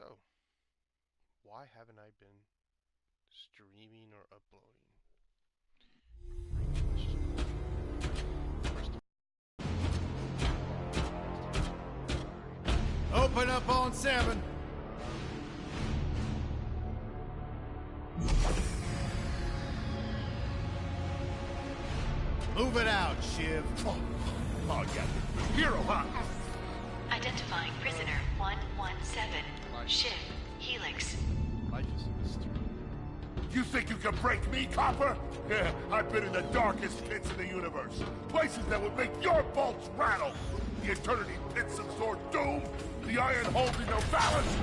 So, why haven't I been streaming or uploading? Open up on 7. Move it out, Shiv. Oh yeah. Hero, huh? Identifying prisoner 117. Shiv, Helix. Life is a mystery. You think you can break me, Copper? Yeah, I've been in the darkest pits in the universe. Places that would make your bolts rattle. The eternity pits of Sword Doom. The iron holding no balance.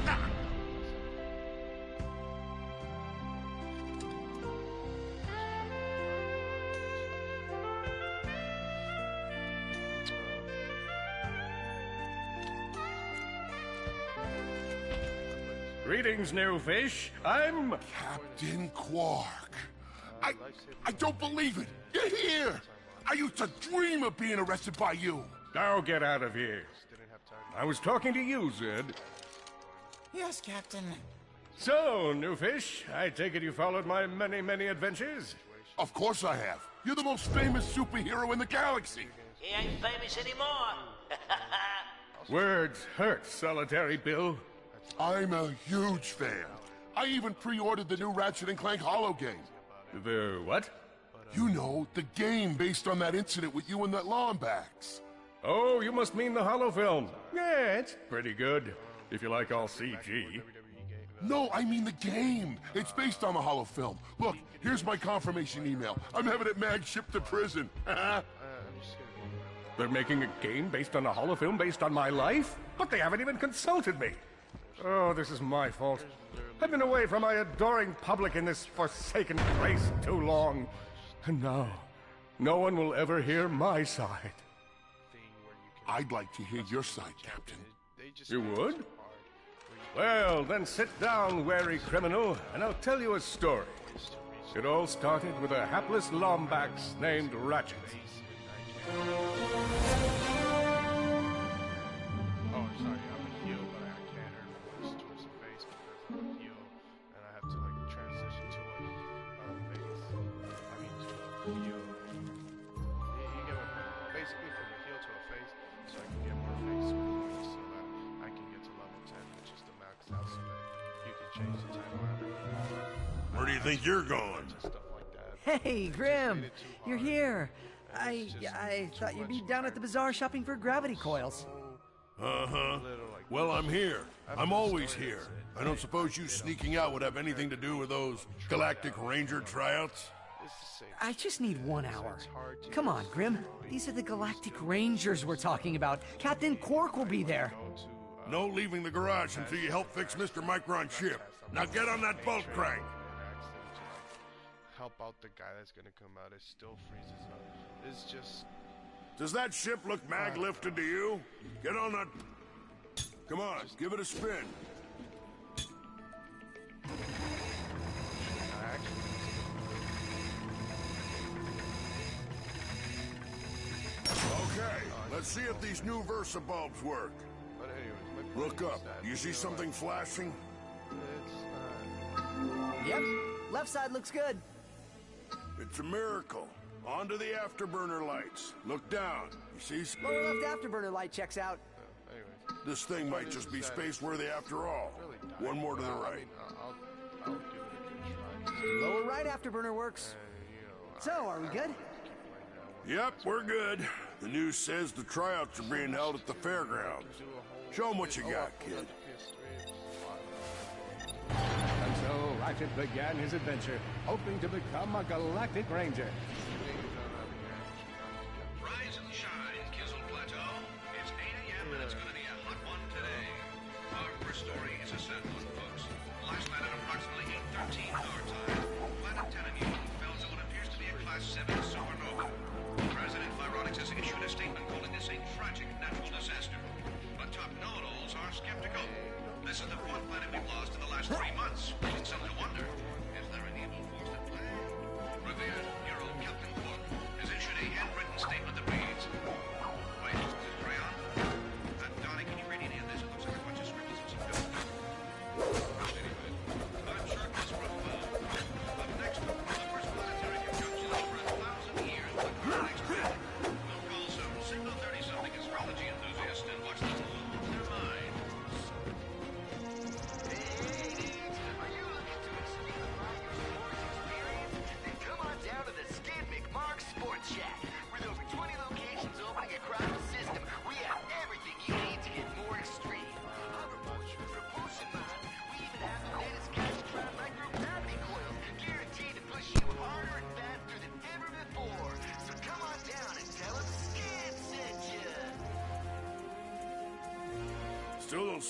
Greetings, new fish. I'm... Captain Quark. I don't believe it. You're here. I used to dream of being arrested by you. Now get out of here. I was talking to you, Zed. Yes, Captain. So, new fish, I take it you followed my many, many adventures? Of course I have. You're the most famous superhero in the galaxy. He ain't famous anymore. Words hurt, Solitary Bill. I'm a huge fan. I even pre-ordered the new Ratchet & Clank Holo game. The what? You know, the game based on that incident with you and that Lombax. Oh, you must mean the holo film. Yeah, it's pretty good, if you like all CG. No, I mean the game. It's based on the holo film. Look, here's my confirmation email. I'm having it mag shipped to prison. They're making a game based on a holo film based on my life? But they haven't even consulted me. Oh, this is my fault. I've been away from my adoring public in this forsaken place too long. And now, no one will ever hear my side. I'd like to hear your side, Captain. You would? Well, then sit down, wary criminal, and I'll tell you a story. It all started with a hapless Lombax named Ratchet. Oh, sorry, I'm a heel, but I can't hurt my voice towards the face because I'm a heel, and I have to like transition to a face. I mean, to a heel. You get what? Basically, from a heel to a face, so I can get more face points, so that I can get to level 10, which is the max out, so that you can change the time wherever you want. Where do you think you're going? Stuff like that. Hey, Grim, you're here. I thought you'd be down at the bazaar shopping for gravity coils. Uh-huh. Well, I'm here. I'm always here. I don't suppose you sneaking out would have anything to do with those Galactic Ranger tryouts? I just need 1 hour. Come on, Grim. These are the Galactic Rangers we're talking about. Captain Quark will be there. No leaving the garage until you help fix Mr. Micron's ship. Now get on that bolt crank. Help out the guy that's gonna come out. It still freezes up. It's just. Does that ship look mag-lifted to you? Get on that... Come on, give it a spin. Okay, let's see if these new Versa bulbs work. But anyways, my Look point up. is that, You see something flashing? It's Yep. Left side looks good. It's a miracle. Onto the afterburner lights. Look down. You see? Lower left afterburner light checks out. anyways, This thing might just be space-worthy after all. One more to the right. I'll give it a good try. Lower right afterburner works. So, are we good? Yep, we're good. The news says the tryouts are being held at the fairgrounds. Show 'em what you got, kid. And so Ratchet began his adventure, hoping to become a Galactic Ranger. Rise and shine, Kizzle Plateau. It's 8 a.m. and it's going to be a hot one today. Our first story is a sad one, folks. Last night at approximately 8:13 our time, Planet Tenamune fell to what appears to be a Class 7 supernova. President Vironix has issued a statement calling this a tragic natural disaster. But top know-it-alls are skeptical. This is the fourth planet we've lost in the last 3 months. It's something to wonder. Is there an evil force at play? Revered hero Captain Quark has issued a handwritten statement that reads... Wait, is it crayon? Donnie, can you read any of this? It looks like a bunch of scribbles and some notes.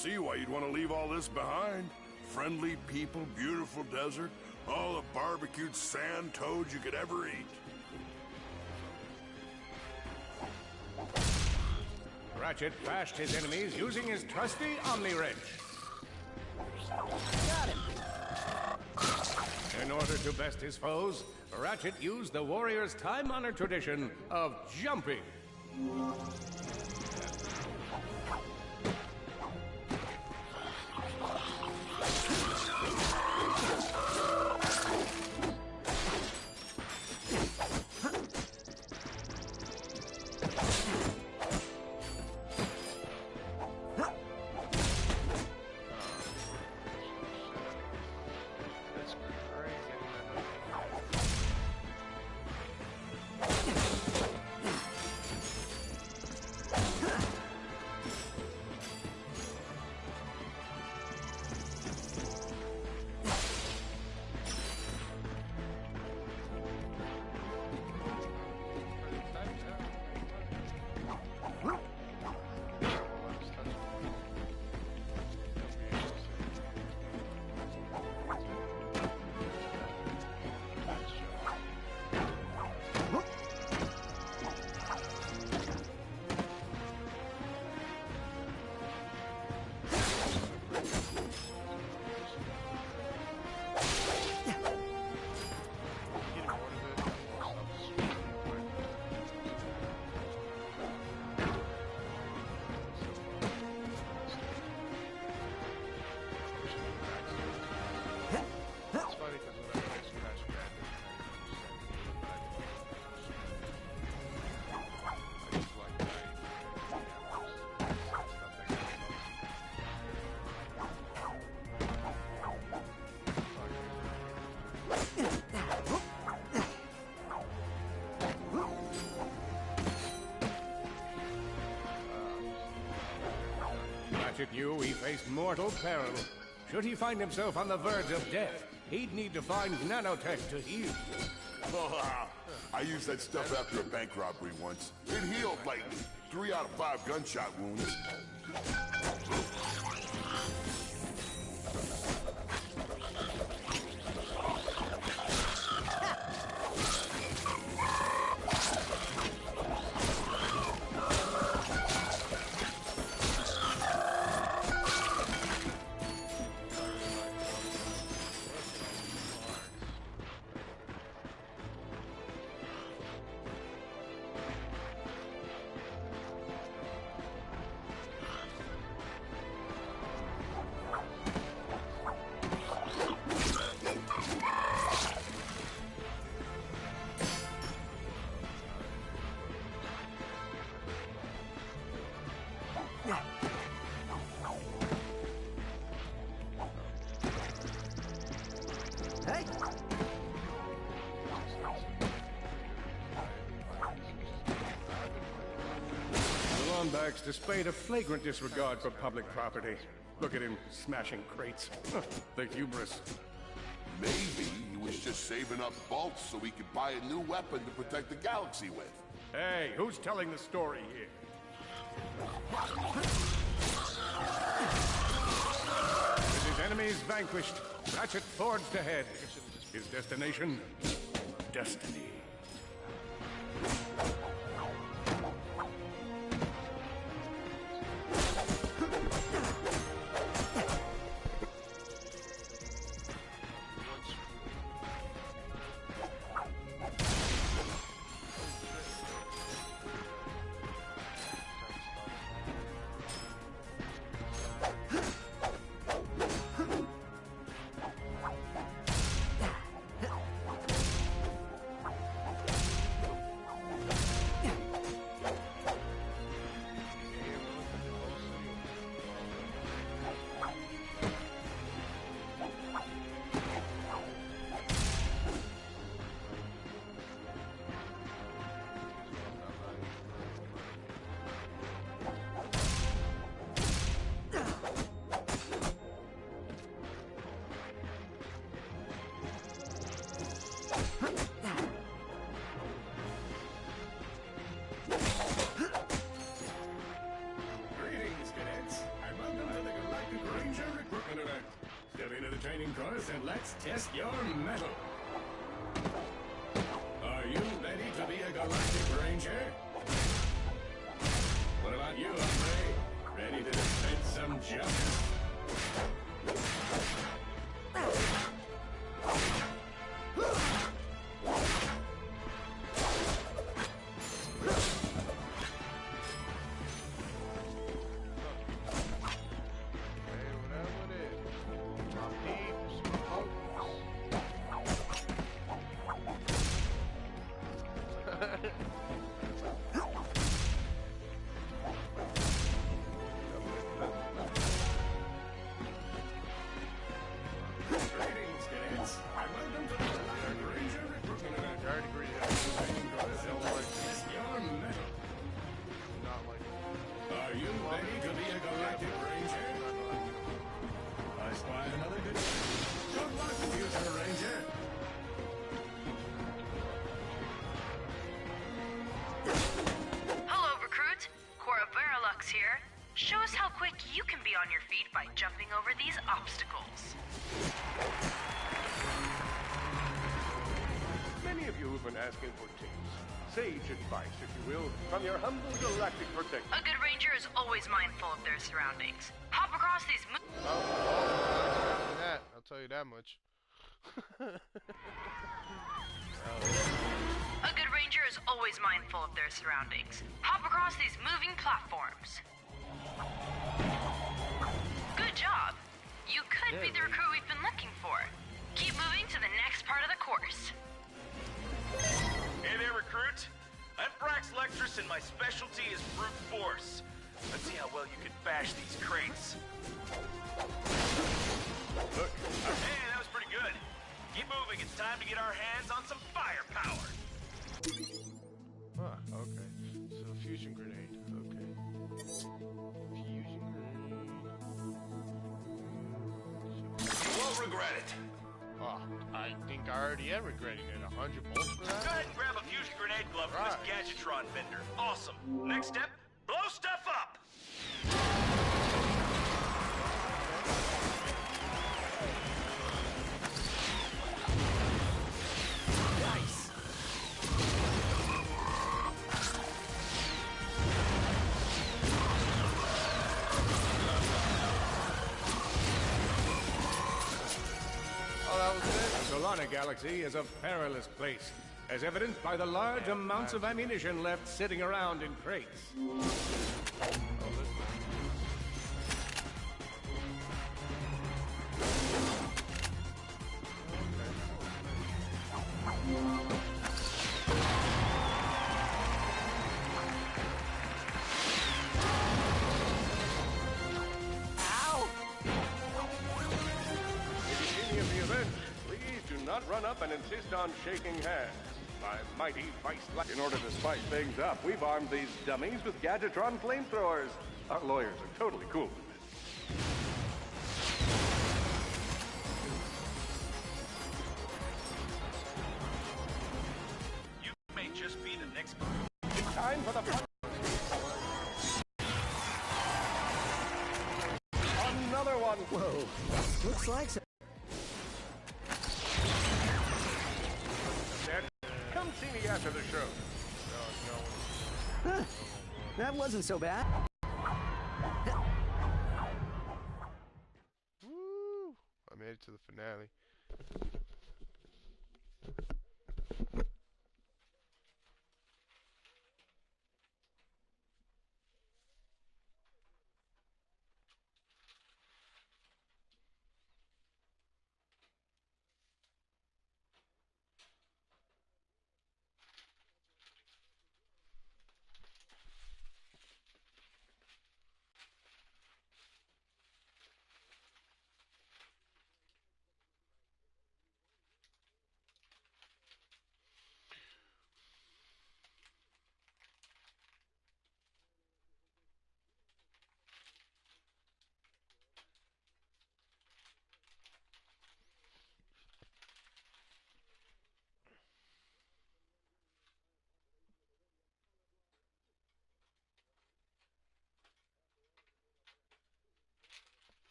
see why you'd want to leave all this behind. Friendly people, beautiful desert, all the barbecued sand toads you could ever eat. Ratchet bashed his enemies using his trusty Omni Wrench. Got him. In order to best his foes, Ratchet used the warrior's time-honored tradition of jumping. That's crazy. Ratchet knew he faced mortal peril. Should he find himself on the verge of death, he'd need to find nanotech to heal. I used that stuff after a bank robbery once. It healed like 3 out of 5 gunshot wounds. Hey! The Lombax displayed a flagrant disregard for public property. Look at him smashing crates. The hubris. Maybe he was just saving up bolts so he could buy a new weapon to protect the galaxy with. Hey, who's telling the story here? With his enemies vanquished, Ratchet forged ahead. His destination? Destiny. training course and let's test your mettle. Are you ready to be a Galactic Ranger? What about you, Andre? Ready to defend some justice? Show us how quick you can be on your feet by jumping over these obstacles. Many of you have been asking for tips. Sage advice, if you will, from your humble galactic protector. A good ranger is always mindful of their surroundings. Hop across these I'll tell you that much. A good ranger is always mindful of their surroundings. Hop across these moving platforms. Good job. You could be the recruit we've been looking for. Keep moving to the next part of the course. Hey there, recruit. I'm Brax Lectrus, and my specialty is brute force. Let's see how well you can bash these crates. Look. Hey, that was pretty good. Keep moving. It's time to get our hands on some firepower. Ah, okay. So fusion grenade. Okay. Fusion grenade. You won't regret it. Oh, I think I already am regretting it. 100 bolts for that? Go ahead and grab a fusion grenade glove from this Gadgetron vendor. Awesome. Next step, blow stuff up. Nice. Oh, that was it? The Solana Galaxy is a perilous place, as evidenced by the large amounts of ammunition left sitting around in crates. Not run up and insist on shaking hands. My mighty vice. In order to spice things up, we've armed these dummies with Gadgetron flamethrowers. Our lawyers are totally cool with this. You may just be the next. It's time for the. Another one. Whoa. Looks like so. Come see me after the show. Huh. That wasn't so bad. Woo! I made it to the finale.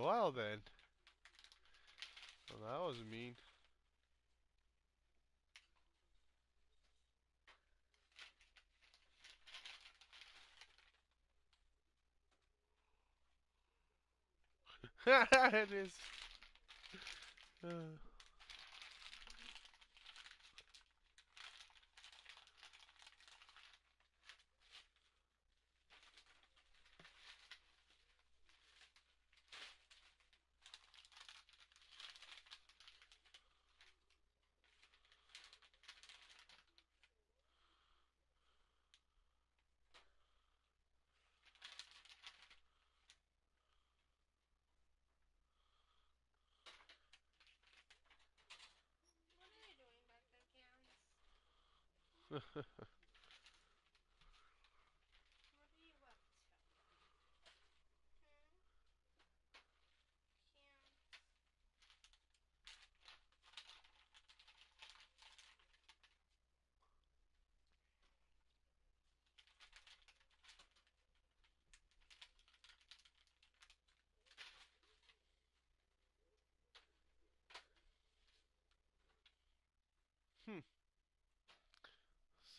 Well then. Well, that was mean. It is.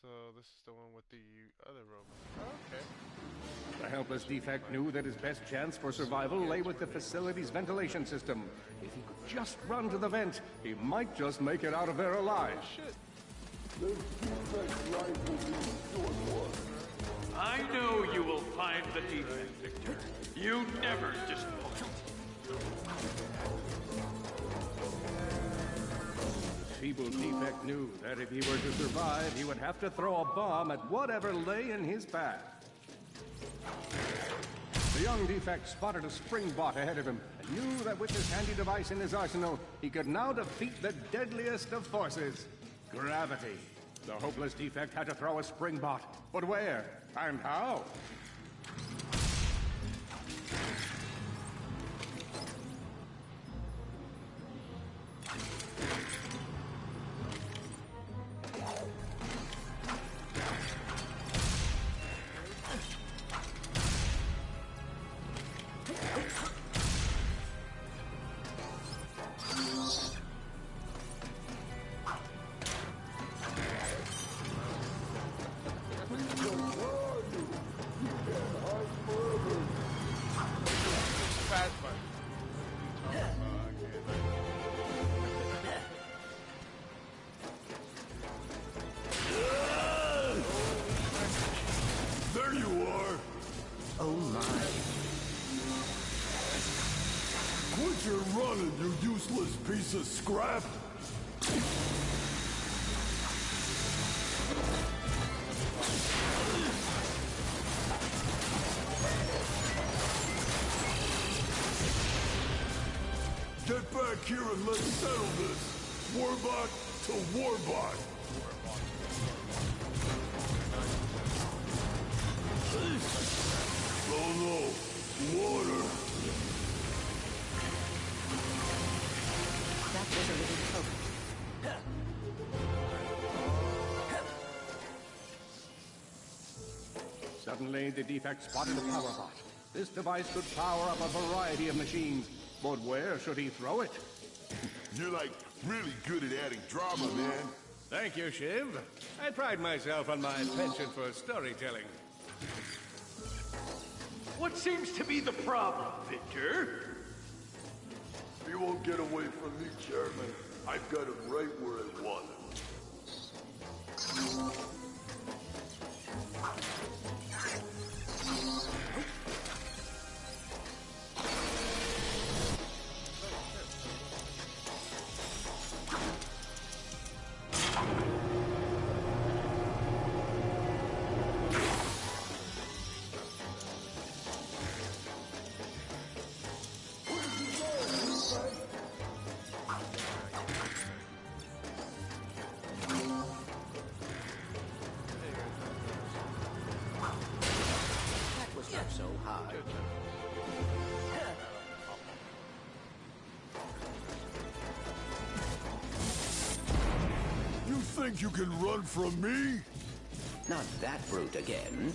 So this is the one with the other robot. Okay. The helpless defect knew that his best chance for survival lay with the facility's ventilation system. If he could just run to the vent, he might just make it out of there alive. I know you will find the defect, Victor. You never disappoint. Feeble defect knew that if he were to survive, he would have to throw a bomb at whatever lay in his path. The young defect spotted a spring bot ahead of him and knew that with this handy device in his arsenal, he could now defeat the deadliest of forces, gravity. The hopeless defect had to throw a spring bot, but where and how? There you are! Oh my. Quit your running, you useless piece of scrap! Get back here and let's settle this! Warbot to Warbot! Oh no! Water! That was a little close. Suddenly, the defect spotted a power bot. This device could power up a variety of machines, but where should he throw it? You're like really good at adding drama, man. Thank you, Shiv. I pride myself on my penchant for storytelling. What seems to be the problem, Victor? You won't get away from me, Chairman. I've got him right where I want him. So hard. You think you can run from me? Not that brute again.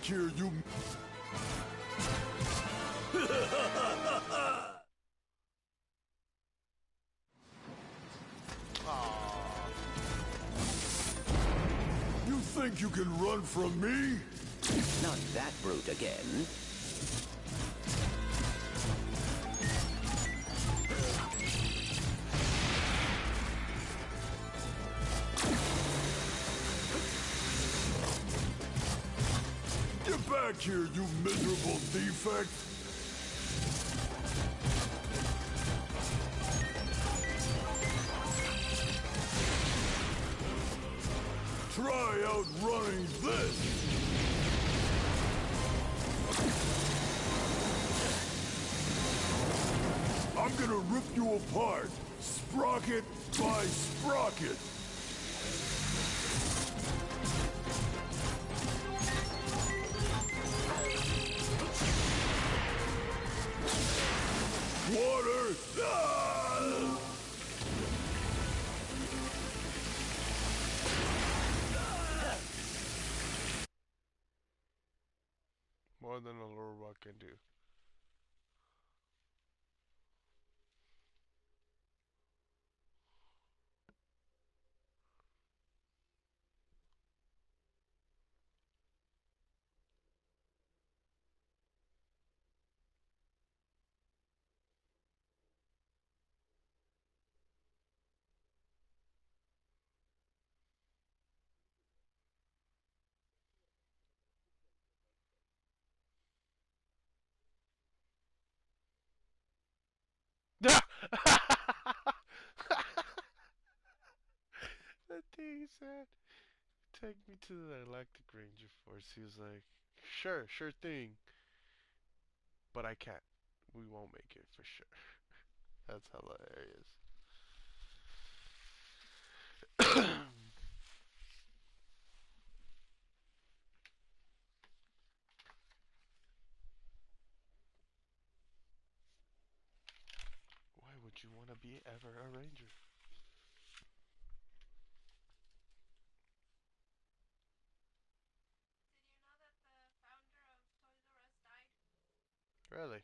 here, you... You think you can run from me? Not that brute again. Get back here, you miserable defect! Try outrunning this! I'm gonna rip you apart, sprocket by sprocket! Water! Ah! More than a little rock can do. That thing he said, take me to the Galactic Ranger Force. He was like, sure thing. But I can't. We won't make it for sure. That's hilarious. Why would you want to be ever a ranger? Really?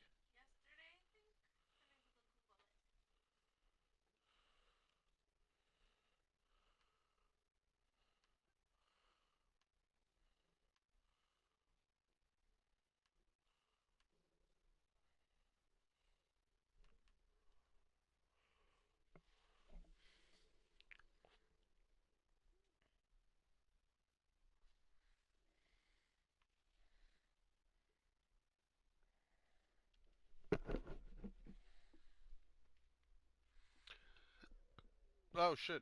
Oh shit.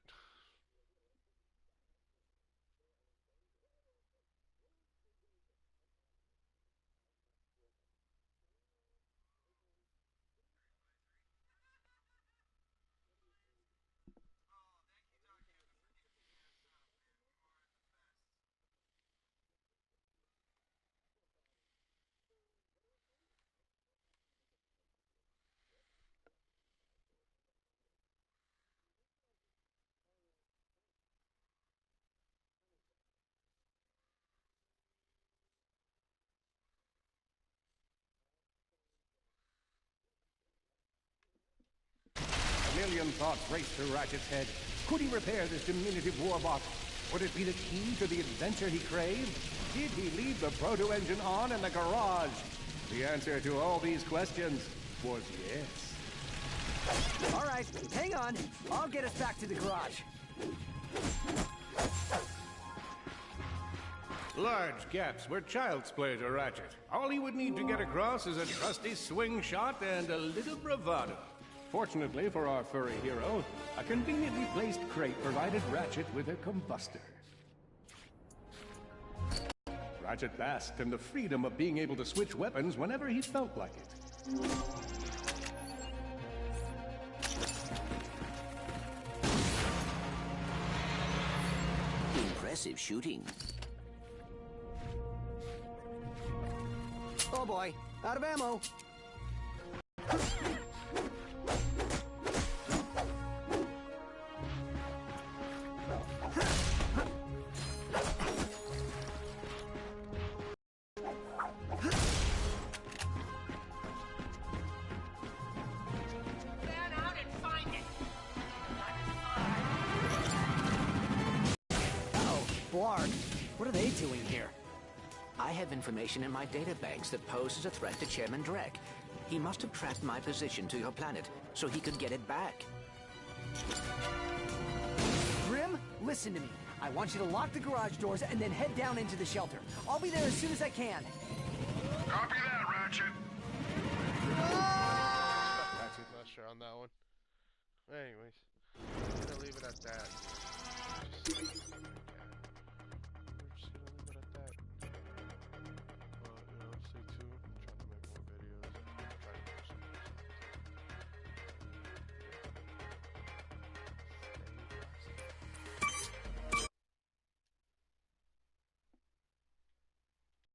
A million thoughts raced through Ratchet's head. Could he repair this diminutive warbot? Would it be the key to the adventure he craved? Did he leave the proto-engine on in the garage? The answer to all these questions was yes. All right, hang on. I'll get us back to the garage. Large gaps were child's play to Ratchet. All he would need to get across is a trusty swing shot and a little bravado. Fortunately for our furry hero, a conveniently placed crate provided Ratchet with a combustor. Ratchet basked in the freedom of being able to switch weapons whenever he felt like it. Impressive shooting. Oh boy, out of ammo. Clark. What are they doing here? I have information in my databanks that poses a threat to Chairman Drek. He must have tracked my position to your planet, so he could get it back. Grim, listen to me. I want you to lock the garage doors and then head down into the shelter. I'll be there as soon as I can. Copy that, Ratchet. Not sure on that one. Anyways, I'm gonna leave it at that. Just